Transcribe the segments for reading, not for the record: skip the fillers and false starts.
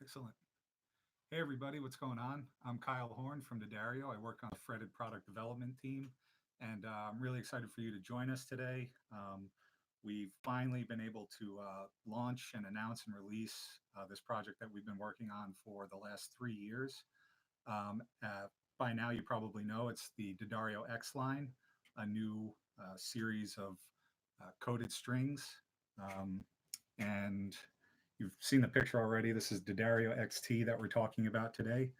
Excellent. Hey, everybody, what's going on? I'm Kyle Horn from D'Addario. I work on the Fretted product development team, and I'm really excited for you to join us today. We've finally been able to launch and announce and release this project that we've been working on for the last 3 years. By now, you probably know it's the D'Addario X line, a new series of coated strings. Um, and You've seen the picture already. This is D'Addario XT that we're talking about today.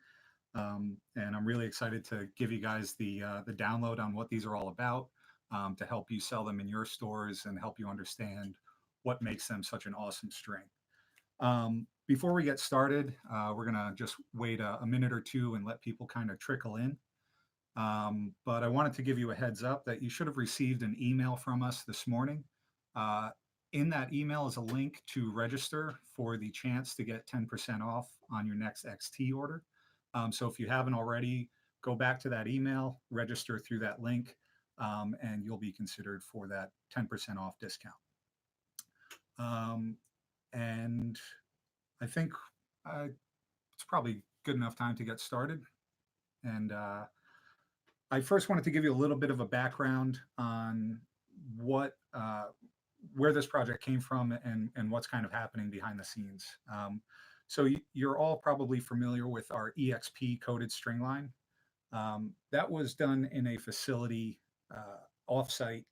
And I'm really excited to give you guys the download on what these are all about, to help you sell them in your stores and help you understand what makes them such an awesome string. Before we get started, we're gonna just wait a minute or two and let people kind of trickle in. But I wanted to give you a heads up that you should have received an email from us this morning. Uh, in that email is a link to register for the chance to get 10% off on your next XT order. So if you haven't already, go back to that email, register through that link, and you'll be considered for that 10% off discount. Um, and I think it's probably good enough time to get started. And I first wanted to give you a little bit of a background on what where this project came from and what's kind of happening behind the scenes. So you're all probably familiar with our EXP coated string line. That was done in a facility offsite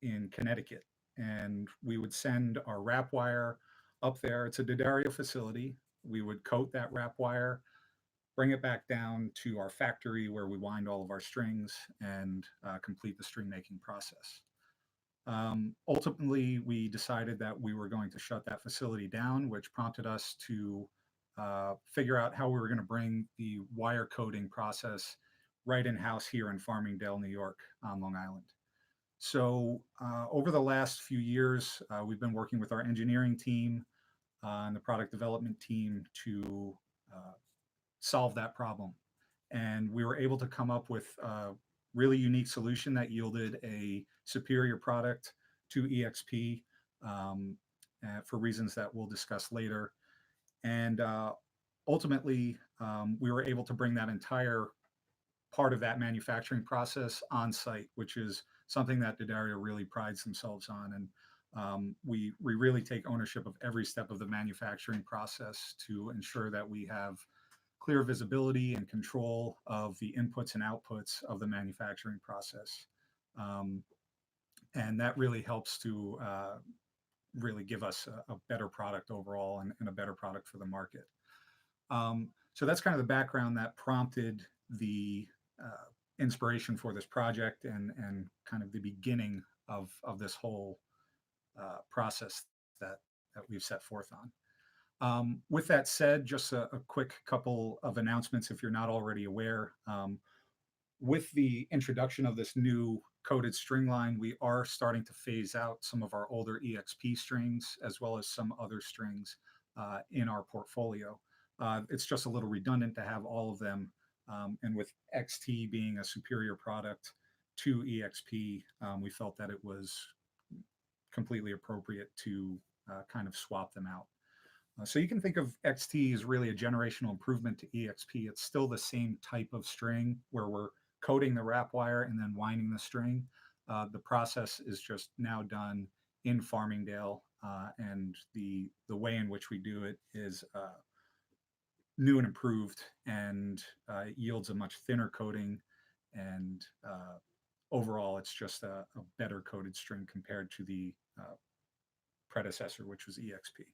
in Connecticut, and we would send our wrap wire up there. It's a D'Addario facility. We would coat that wrap wire, bring it back down to our factory where we wind all of our strings and complete the string making process. Ultimately, we decided that we were going to shut that facility down, which prompted us to figure out how we were going to bring the wire coating process right in house here in Farmingdale, New York, on Long Island. So, over the last few years, we've been working with our engineering team and the product development team to solve that problem. And we were able to come up with a really unique solution that yielded a superior product to EXP, for reasons that we'll discuss later. And ultimately, we were able to bring that entire part of that manufacturing process on site, which is something that D'Addario really prides themselves on. And we really take ownership of every step of the manufacturing process to ensure that we have clear visibility and control of the inputs and outputs of the manufacturing process. And that really helps to really give us a better product overall and a better product for the market. So that's kind of the background that prompted the inspiration for this project and kind of the beginning of this whole process that we've set forth on. With that said, just a quick couple of announcements if you're not already aware. With the introduction of this new coated string line, we are starting to phase out some of our older EXP strings as well as some other strings in our portfolio. It's just a little redundant to have all of them. And with XT being a superior product to EXP, we felt that it was completely appropriate to kind of swap them out. So you can think of XT as really a generational improvement to EXP. It's still the same type of string where we're coating the wrap wire and then winding the string. The process is just now done in Farmingdale, and the way in which we do it is new and improved, and it yields a much thinner coating, and overall it's just a better coated string compared to the predecessor, which was EXP.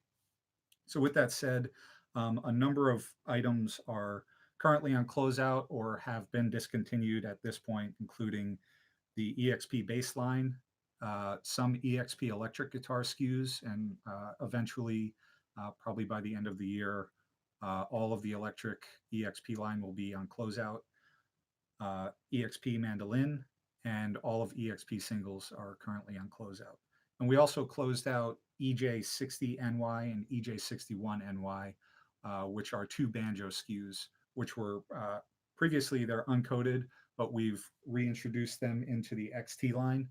So with that said, a number of items are currently on closeout or have been discontinued at this point, including the EXP baseline, some EXP electric guitar SKUs, and eventually, probably by the end of the year, all of the electric EXP line will be on closeout. EXP mandolin and all of EXP singles are currently on closeout. And we also closed out EJ60NY and EJ61NY, which are two banjo SKUs, which were previously they're uncoated, but we've reintroduced them into the XT line.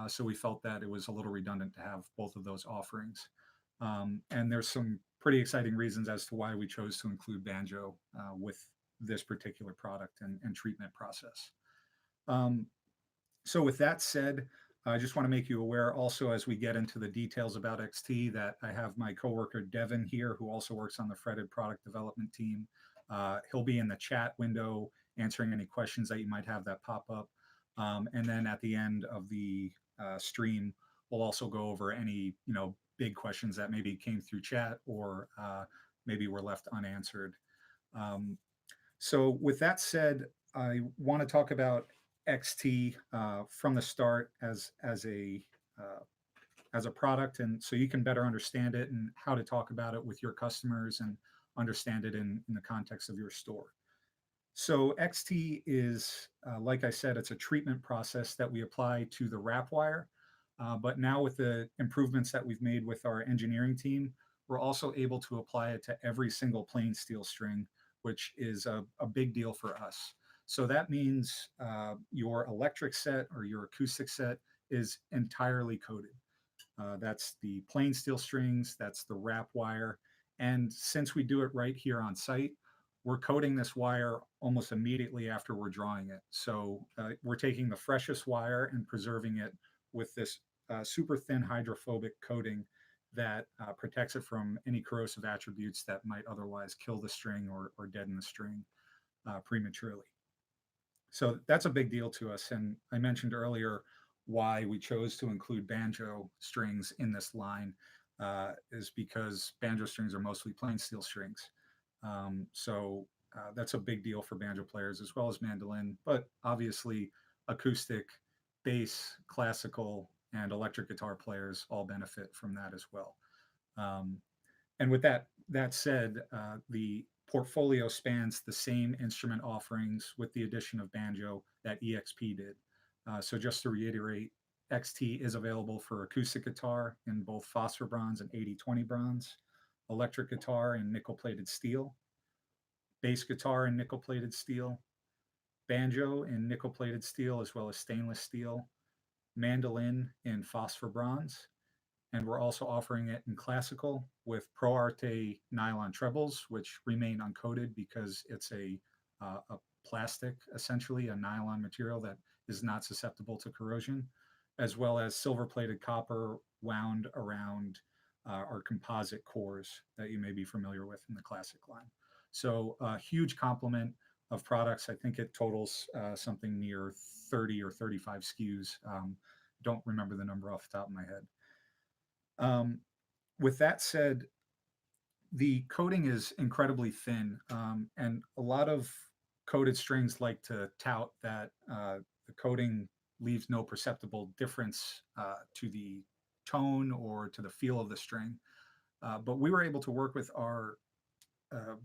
So we felt that it was a little redundant to have both of those offerings. And there's some pretty exciting reasons as to why we chose to include banjo with this particular product and treatment process. Um, so with that said, I just want to make you aware also as we get into the details about XT that I have my coworker Devin here who also works on the Fretted product development team. He'll be in the chat window answering any questions that you might have that pop up. And then at the end of the stream, we'll also go over any big questions that maybe came through chat or maybe were left unanswered. Um, so with that said, I want to talk about XT from the start uh, as a product, and so you can better understand it and how to talk about it with your customers and understand it in the context of your store. So XT is, like I said, it's a treatment process that we apply to the wrap wire. But now with the improvements that we've made with our engineering team, we're also able to apply it to every single plain steel string, which is a big deal for us. So that means your electric set or your acoustic set is entirely coated. That's the plain steel strings, that's the wrap wire. And since we do it right here on site, we're coating this wire almost immediately after we're drawing it. So we're taking the freshest wire and preserving it with this super thin hydrophobic coating that protects it from any corrosive attributes that might otherwise kill the string or deaden the string prematurely. So that's a big deal to us. And I mentioned earlier why we chose to include banjo strings in this line is because banjo strings are mostly plain steel strings. So that's a big deal for banjo players as well as mandolin, but obviously acoustic, bass, classical, and electric guitar players all benefit from that as well. Um, and with that said, the portfolio spans the same instrument offerings with the addition of banjo that EXP did. So just to reiterate, XT is available for acoustic guitar in both phosphor bronze and 8020 bronze, electric guitar in nickel plated steel, bass guitar in nickel plated steel, banjo in nickel plated steel as well as stainless steel, mandolin in phosphor bronze, and we're also offering it in classical with Pro Arte nylon trebles, which remain uncoated because it's a plastic, essentially a nylon material that is not susceptible to corrosion, as well as silver plated copper wound around our composite cores that you may be familiar with in the classic line. So a huge complement of products. I think it totals something near 30 or 35 SKUs. Don't remember the number off the top of my head. With that said, the coating is incredibly thin, and a lot of coated strings like to tout that the coating leaves no perceptible difference to the tone or to the feel of the string. But we were able to work with our uh,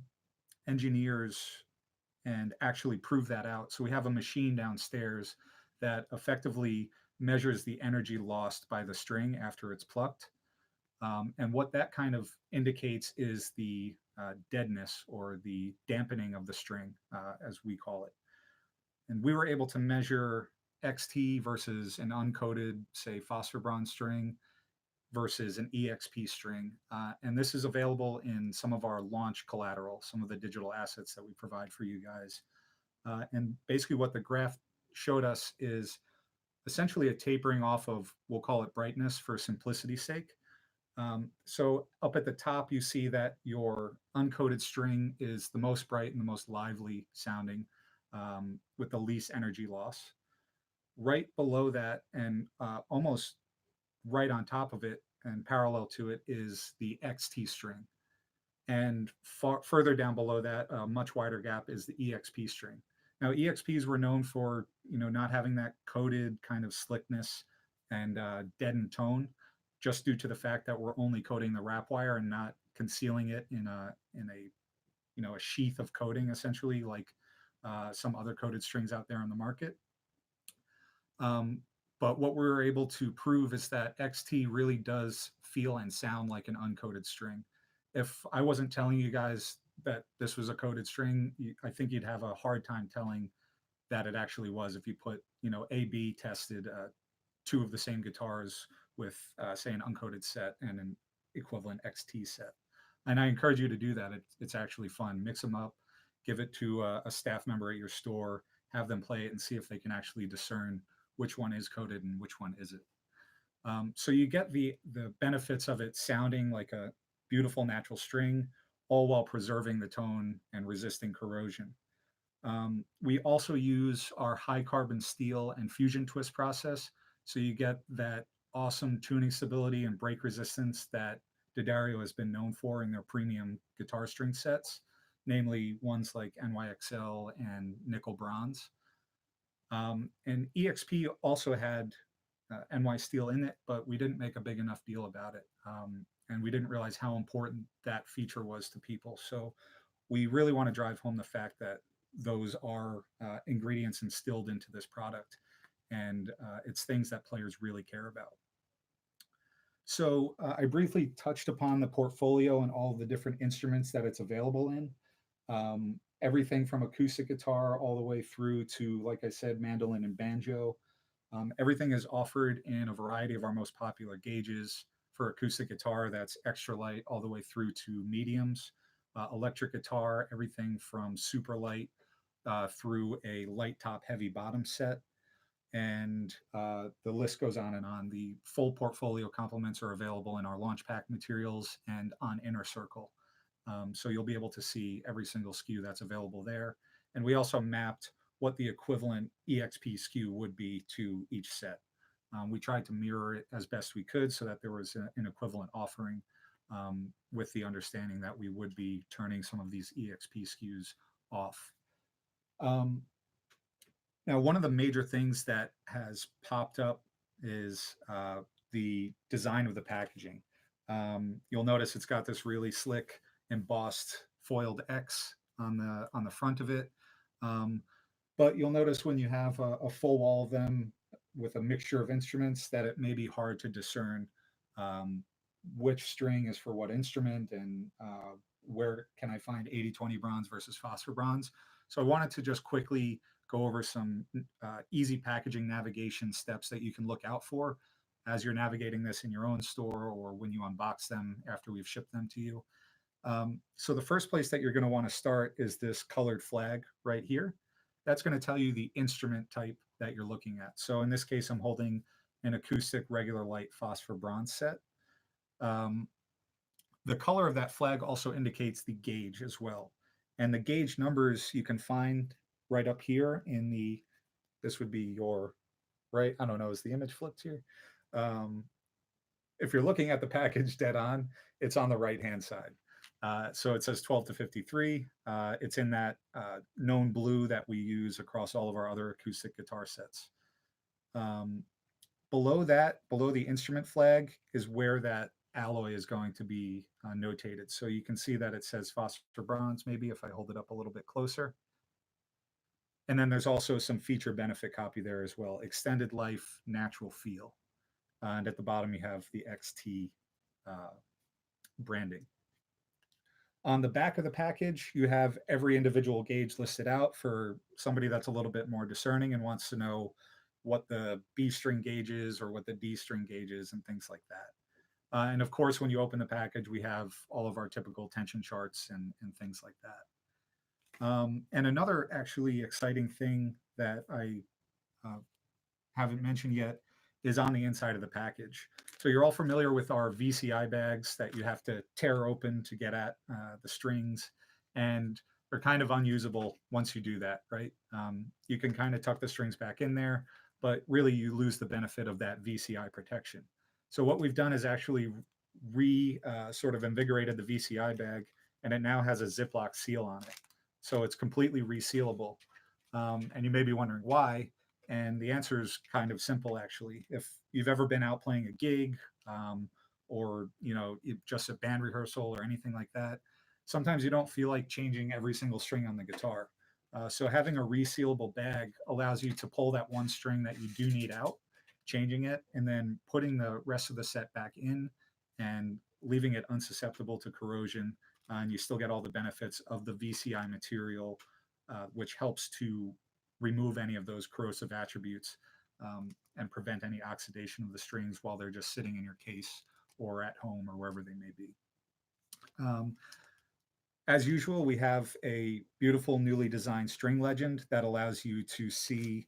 engineers and actually prove that out. So we have a machine downstairs that effectively measures the energy lost by the string after it's plucked. And what that kind of indicates is the deadness or the dampening of the string, as we call it. And we were able to measure XT versus an uncoated, say, phosphor bronze string versus an EXP string. And this is available in some of our launch collateral, some of the digital assets that we provide for you guys. And basically, what the graph showed us is essentially a tapering off of, we'll call it brightness for simplicity's sake. So up at the top, you see that your uncoated string is the most bright and the most lively sounding with the least energy loss. Right below that and almost right on top of it and parallel to it is the XT string. And further down below that, a much wider gap is the EXP string. Now, EXPs were known for not having that coated kind of slickness and deadened tone, just due to the fact that we're only coating the wrap wire and not concealing it in a sheath of coating, essentially like some other coated strings out there on the market. Um, but what we were able to prove is that XT really does feel and sound like an uncoated string. If I wasn't telling you guys that this was a coated string, I think you'd have a hard time telling that it actually was if you put, A/B tested two of the same guitars with, say, an uncoated set and equivalent XT set. And I encourage you to do that. It's actually fun. Mix them up, give it to a staff member at your store, have them play it and see if they can actually discern which one is coated and which one isn't. So you get the benefits of it sounding like a beautiful natural string, all while preserving the tone and resisting corrosion. We also use our high carbon steel and fusion twist process. So you get that awesome tuning stability and break resistance that D'Addario has been known for in their premium guitar string sets, namely ones like NYXL and nickel bronze. And EXP also had NY Steel in it, but we didn't make a big enough deal about it. And we didn't realize how important that feature was to people. So we really want to drive home the fact that those are ingredients instilled into this product. And it's things that players really care about. So I briefly touched upon the portfolio and all the different instruments that it's available in. Everything from acoustic guitar all the way through to, like I said, mandolin and banjo. Everything is offered in a variety of our most popular gauges. For acoustic guitar, that's extra light all the way through to mediums. Electric guitar, everything from super light through a light top, heavy bottom set. And the list goes on and on. The full portfolio complements are available in our launch pack materials and on Inner Circle. So you'll be able to see every single SKU that's available there. And we also mapped what the equivalent EXP SKU would be to each set. We tried to mirror it as best we could so that there was an equivalent offering, with the understanding that we would be turning some of these EXP SKUs off. Now, one of the major things that has popped up is the design of the packaging. You'll notice it's got this really slick embossed foiled X on the front of it. But you'll notice when you have a full wall of them with a mixture of instruments that it may be hard to discern which string is for what instrument and where can I find 80/20 bronze versus phosphor bronze. So I wanted to just quickly go over some easy packaging navigation steps that you can look out for as you're navigating this in your own store or when you unbox them after we've shipped them to you. So the first place that you're going to want to start is this colored flag right here. That's going to tell you the instrument type that you're looking at. So in this case, I'm holding an acoustic regular light phosphor bronze set. The color of that flag also indicates the gauge as well. And the gauge numbers you can find right up here in the, this would be your, right, I don't know, is the image flipped here? If you're looking at the package dead on, it's on the right-hand side. So it says 12 to 53. It's in that known blue that we use across all of our other acoustic guitar sets. Below that, below the instrument flag, is where that alloy is going to be notated. So you can see that it says phosphor bronze, maybe if I hold it up a little bit closer. And then there's also some feature benefit copy there as well. Extended life, natural feel. And at the bottom, you have the XT branding. On the back of the package, you have every individual gauge listed out for somebody that's a little bit more discerning and wants to know what the B string gauge is or what the D string gauge is and things like that. And of course, when you open the package, we have all of our typical tension charts and things like that. And another actually exciting thing that I haven't mentioned yet is on the inside of the package. So you're all familiar with our VCI bags that you have to tear open to get at the strings, and they're kind of unusable once you do that, right? You can kind of tuck the strings back in there, but really you lose the benefit of that VCI protection. So what we've done is actually sort of invigorated the VCI bag, and it now has a Ziploc seal on it. So it's completely resealable. And you may be wondering why. And the answer is kind of simple, actually. If you've ever been out playing a gig, or just a band rehearsal or anything like that, sometimes you don't feel like changing every single string on the guitar. So having a resealable bag allows you to pull that one string that you do need out, changing it, and then putting the rest of the set back in and leaving it unsusceptible to corrosion. And you still get all the benefits of the VCI material, which helps to remove any of those corrosive attributes and prevent any oxidation of the strings while they're just sitting in your case or at home or wherever they may be. Um, as usual, we have a beautiful newly designed string legend that allows you to see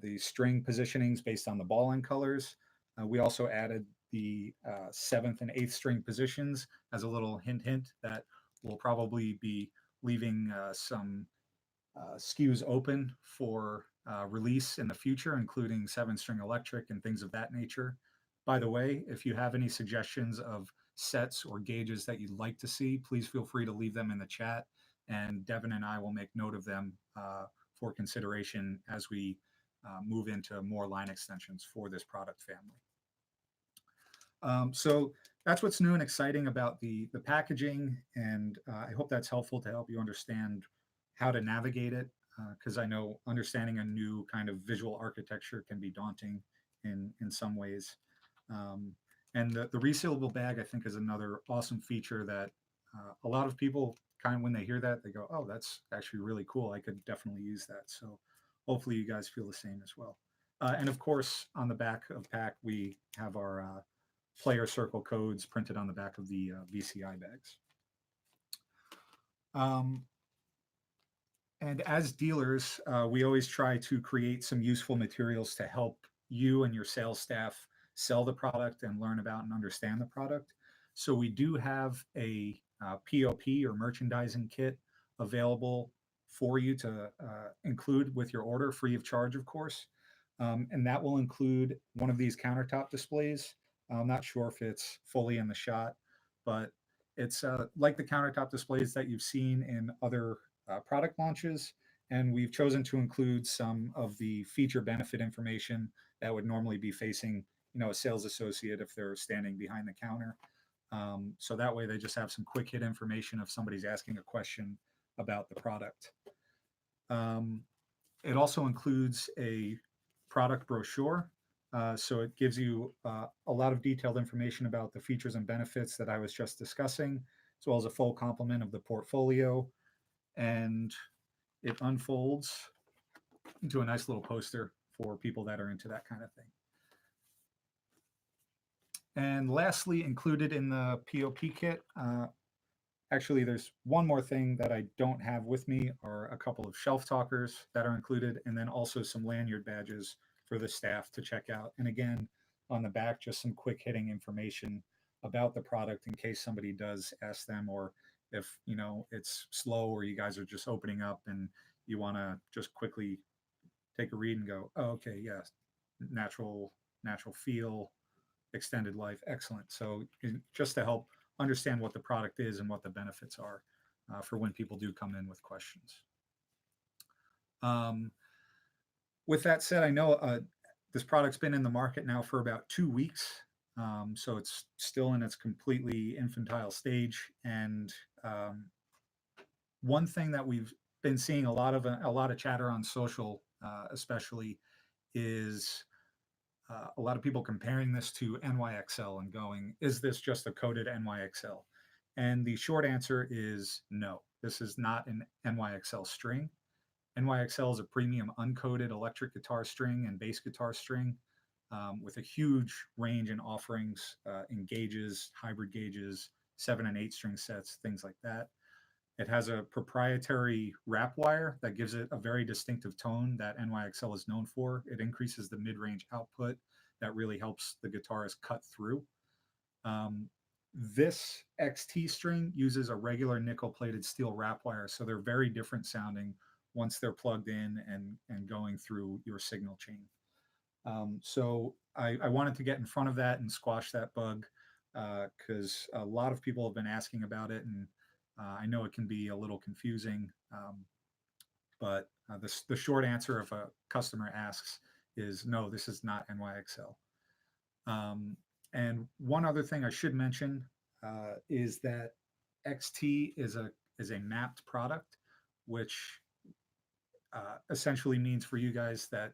the string positionings based on the ball end colors. We also added the seventh and eighth string positions as a little hint that we'll probably be leaving some SKUs open for release in the future, including seven string electric and things of that nature. By the way, if you have any suggestions of sets or gauges that you'd like to see, please feel free to leave them in the chat, and Devin and I will make note of them for consideration as we move into more line extensions for this product family. So that's what's new and exciting about the packaging, and I hope that's helpful to help you understand how to navigate it, because I know understanding a new kind of visual architecture can be daunting in some ways. Um, and the resealable bag, I think, is another awesome feature that a lot of people kind of, when they hear that, they go, oh, that's actually really cool. I could definitely use that. So hopefully you guys feel the same as well. And of course, on the back of pack, we have our player circle codes printed on the back of the VCI bags. And as dealers, we always try to create some useful materials to help you and your sales staff sell the product and learn about and understand the product. So we do have a POP or merchandising kit available for you to include with your order, free of charge, of course. And that will include one of these countertop displays. I'm not sure if it's fully in the shot, but it's like the countertop displays that you've seen in other product launches. And we've chosen to include some of the feature benefit information that would normally be facing, a sales associate if they're standing behind the counter. So that way they just have some quick hit information if somebody's asking a question about the product. It also includes a product brochure. So it gives you a lot of detailed information about the features and benefits that I was just discussing, as well as a full complement of the portfolio. And it unfolds into a nice little poster for people that are into that kind of thing. And lastly, included in the POP kit, actually, there's one more thing that I don't have with me, are a couple of shelf talkers that are included, and then also some lanyard badges for the staff to check out. And again, on the back, just some quick hitting information about the product in case somebody does ask them, or if it's slow or you guys are just opening up and you want to just quickly take a read and go, oh, okay, yes, natural feel, extended life, excellent. So just to help understand what the product is and what the benefits are for when people do come in with questions. With that said, I know this product's been in the market now for about 2 weeks. So it's still in its completely infantile stage. And one thing that we've been seeing a lot of chatter on social, especially, is a lot of people comparing this to NYXL and going, is this just a coded NYXL? And the short answer is no, this is not an NYXL string. NYXL is a premium uncoated electric guitar string and bass guitar string with a huge range in offerings in gauges, hybrid gauges, 7 and 8 string sets, things like that. It has a proprietary wrap wire that gives it a very distinctive tone that NYXL is known for. It increases the mid-range output that really helps the guitarist cut through. This XT string uses a regular nickel-plated steel wrap wire, so they're very different sounding once they're plugged in and going through your signal chain. So I wanted to get in front of that and squash that bug because a lot of people have been asking about it, and I know it can be a little confusing, but the short answer if a customer asks is no, this is not NYXL. And one other thing I should mention is that XT is a mapped product, which essentially means for you guys that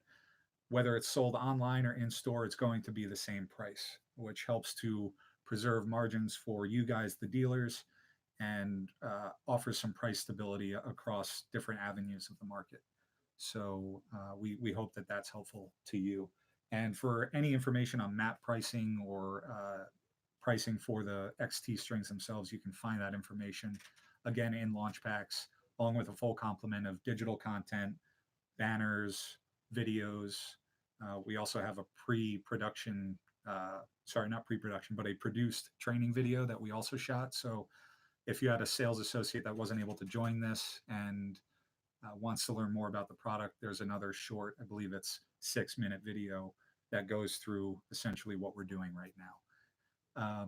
whether it's sold online or in store, it's going to be the same price, which helps to preserve margins for you guys, the dealers, and offers some price stability across different avenues of the market. So we hope that that's helpful to you. And for any information on map pricing or pricing for the XT strings themselves, you can find that information again in launch packs, along with a full complement of digital content, banners, videos. We also have a pre-production, sorry, not pre-production, but a produced training video that we also shot. So if you had a sales associate that wasn't able to join this and wants to learn more about the product, there's another short, I believe it's 6-minute video that goes through essentially what we're doing right now.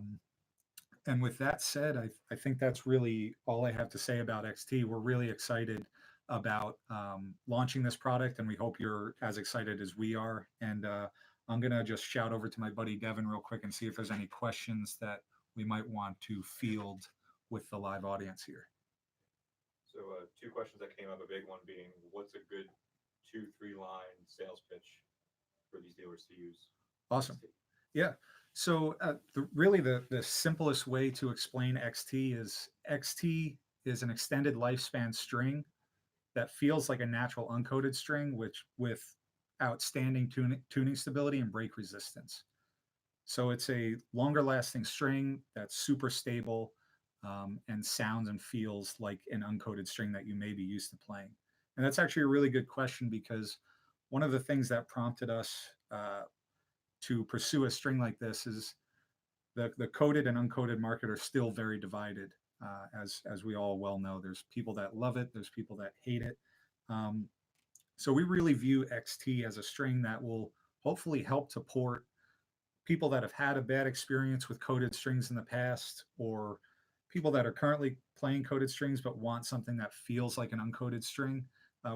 And with that said, I think that's really all I have to say about XT. We're really excited about launching this product, and we hope you're as excited as we are. And I'm going to just shout over to my buddy Devin real quick and see if there's any questions that we might want to field with the live audience here. So two questions that came up, a big one being, what's a good 2-3 line sales pitch for these dealers to use? Awesome. Yeah. So really the simplest way to explain XT is an extended lifespan string that feels like a natural uncoated string, which with outstanding tuning stability and break resistance. So it's a longer lasting string that's super stable and sounds and feels like an uncoated string that you may be used to playing. And that's actually a really good question, because one of the things that prompted us to pursue a string like this is the coated and uncoated market are still very divided. As we all well know, there's people that love it, there's people that hate it. So we really view XT as a string that will hopefully help to port people that have had a bad experience with coated strings in the past, or people that are currently playing coated strings but want something that feels like an uncoated string.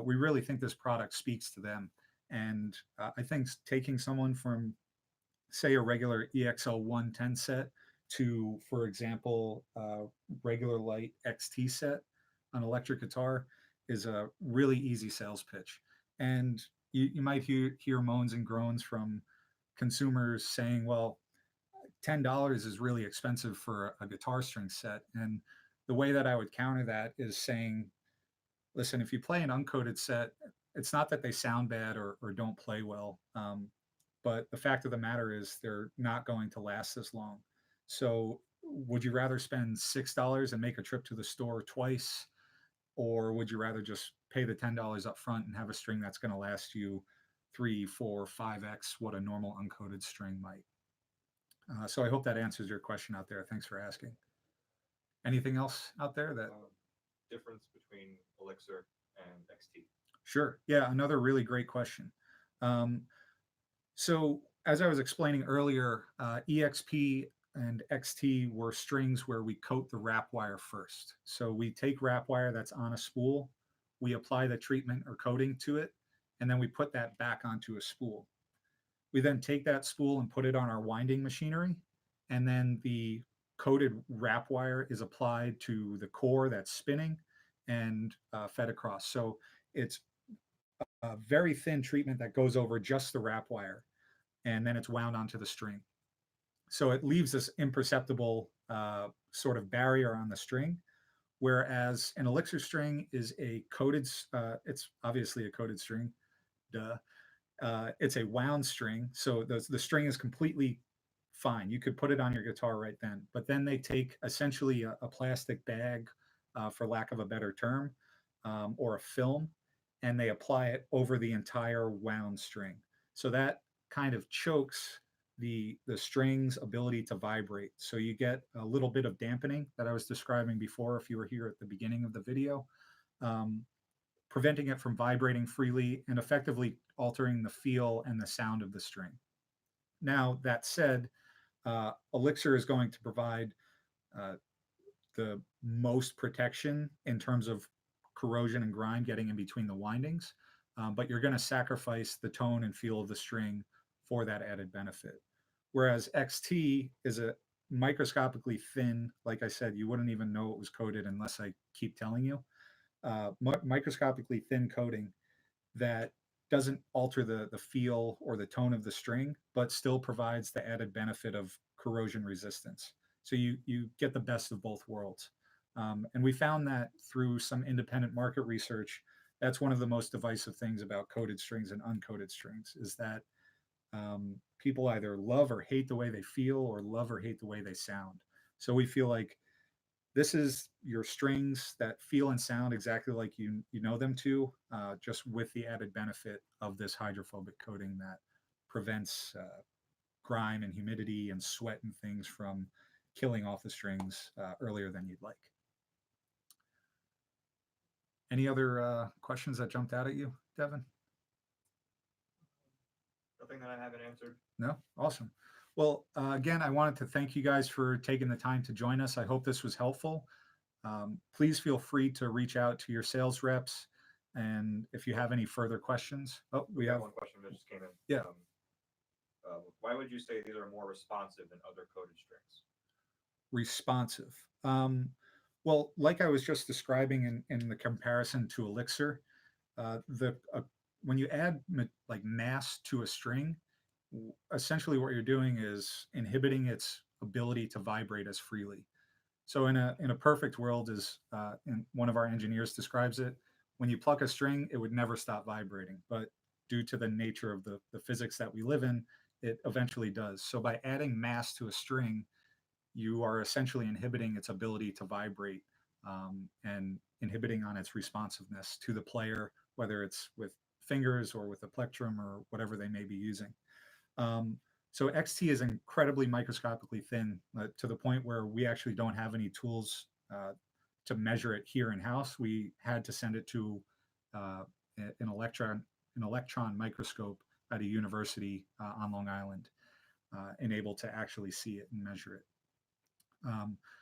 We really think this product speaks to them. And I think taking someone from, say, a regular EXL 110 set to, for example, regular light XT set on electric guitar is a really easy sales pitch. And you might hear moans and groans from consumers saying, well, $10 is really expensive for a guitar string set. And the way that I would counter that is saying, listen, if you play an uncoated set, it's not that they sound bad or don't play well. But the fact of the matter is they're not going to last as long. So would you rather spend $6 and make a trip to the store twice? Or would you rather just pay the $10 up front and have a string that's going to last you 3, 4, 5x what a normal uncoated string might? So I hope that answers your question out there. Thanks for asking. Anything else out there that difference between Elixir and XT? Sure. Yeah, another really great question. So as I was explaining earlier, EXP and XT were strings where we coat the wrap wire first. So we take wrap wire that's on a spool, we apply the treatment or coating to it, and then we put that back onto a spool. We then take that spool and put it on our winding machinery, and then the coated wrap wire is applied to the core that's spinning and fed across. So it's a very thin treatment that goes over just the wrap wire, and then it's wound onto the string. So it leaves this imperceptible sort of barrier on the string, whereas an Elixir string is a coated, it's obviously a coated string, duh. It's a wound string, so the string is completely fine. You could put it on your guitar right then, but then they take essentially a plastic bag, for lack of a better term, or a film, and they apply it over the entire wound string. So that kind of chokes the string's ability to vibrate. So you get a little bit of dampening that I was describing before if you were here at the beginning of the video, preventing it from vibrating freely and effectively altering the feel and the sound of the string. Now, that said, Elixir is going to provide the most protection in terms of corrosion and grime getting in between the windings, but you're going to sacrifice the tone and feel of the string for that added benefit. Whereas XT is a microscopically thin, like I said, you wouldn't even know it was coated unless I keep telling you, microscopically thin coating that doesn't alter the feel or the tone of the string, but still provides the added benefit of corrosion resistance. So you get the best of both worlds. And we found that through some independent market research, that's one of the most divisive things about coated strings and uncoated strings, is that People either love or hate the way they feel, or love or hate the way they sound. So we feel like this is your strings that feel and sound exactly like you know them to, just with the added benefit of this hydrophobic coating that prevents grime and humidity and sweat and things from killing off the strings earlier than you'd like. Any other questions that jumped out at you, Devin? Nothing that I haven't answered. No? Awesome. Well, again, I wanted to thank you guys for taking the time to join us. I hope this was helpful. Please feel free to reach out to your sales reps. And if you have any further questions, we have one question that just came in. Yeah. Why would you say these are more responsive than other coated strings? responsive. Well, like I was just describing in the comparison to Elixir, the when you add like mass to a string, essentially what you're doing is inhibiting its ability to vibrate as freely. So in a perfect world, as one of our engineers describes it, when you pluck a string, it would never stop vibrating. But due to the nature of the physics that we live in, it eventually does. So by adding mass to a string, you are essentially inhibiting its ability to vibrate, and inhibiting on its responsiveness to the player, whether it's with fingers or with a plectrum or whatever they may be using. Um, so XT is incredibly microscopically thin, to the point where we actually don't have any tools to measure it here in house. We had to send it to uh, an electron microscope at a university on Long Island, and able to actually see it and measure it.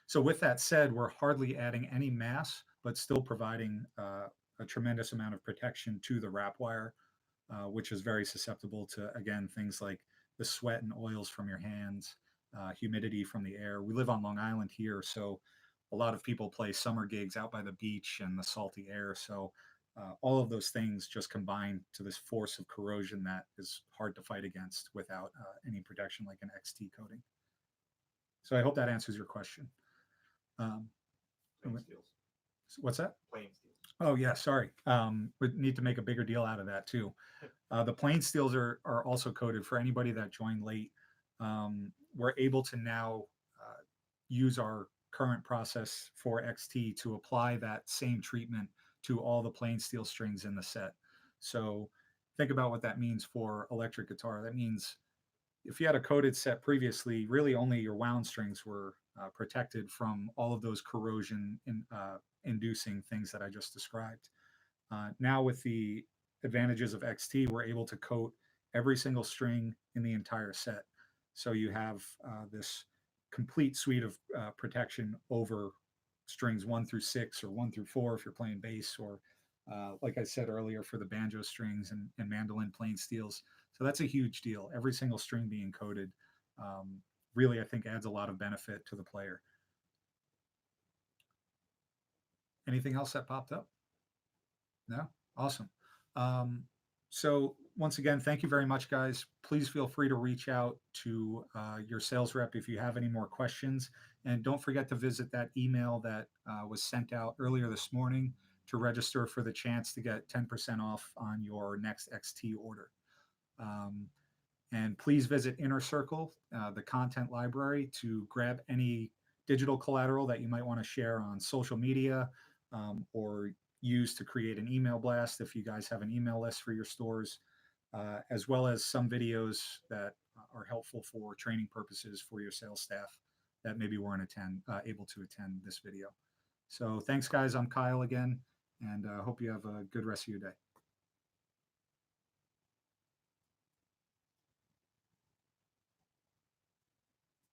So with that said, we're hardly adding any mass, but still providing a tremendous amount of protection to the wrap wire, which is very susceptible to, again, things like the sweat and oils from your hands, humidity from the air. We live on Long Island here, so a lot of people play summer gigs out by the beach and the salty air. So all of those things just combine to this force of corrosion that is hard to fight against without any protection like an XT coating. So I hope that answers your question. Plain steels. What's that? Plain steels. Oh yeah, sorry. We need to make a bigger deal out of that too. The plain steels are also coated for anybody that joined late. We're able to now use our current process for XT to apply that same treatment to all the plain steel strings in the set. So think about what that means for electric guitar. That means if you had a coated set previously, really only your wound strings were protected from all of those corrosion inducing things that I just described. Now with the advantages of XT, we're able to coat every single string in the entire set. So you have this complete suite of protection over strings 1 through 6 or 1 through 4 if you're playing bass, or like I said earlier, for the banjo strings and mandolin plain steels. So that's a huge deal. Every single string being coated really, I think, adds a lot of benefit to the player. Anything else that popped up? No? Awesome. So once again, thank you very much, guys. Please feel free to reach out to your sales rep if you have any more questions. And don't forget to visit that email that was sent out earlier this morning to register for the chance to get 10% off on your next XT order. And please visit Inner Circle, the content library, to grab any digital collateral that you might want to share on social media, or use to create an email blast if you guys have an email list for your stores, as well as some videos that are helpful for training purposes for your sales staff that maybe weren't able to attend this video. So thanks, guys. I'm Kyle again, and hope you have a good rest of your day.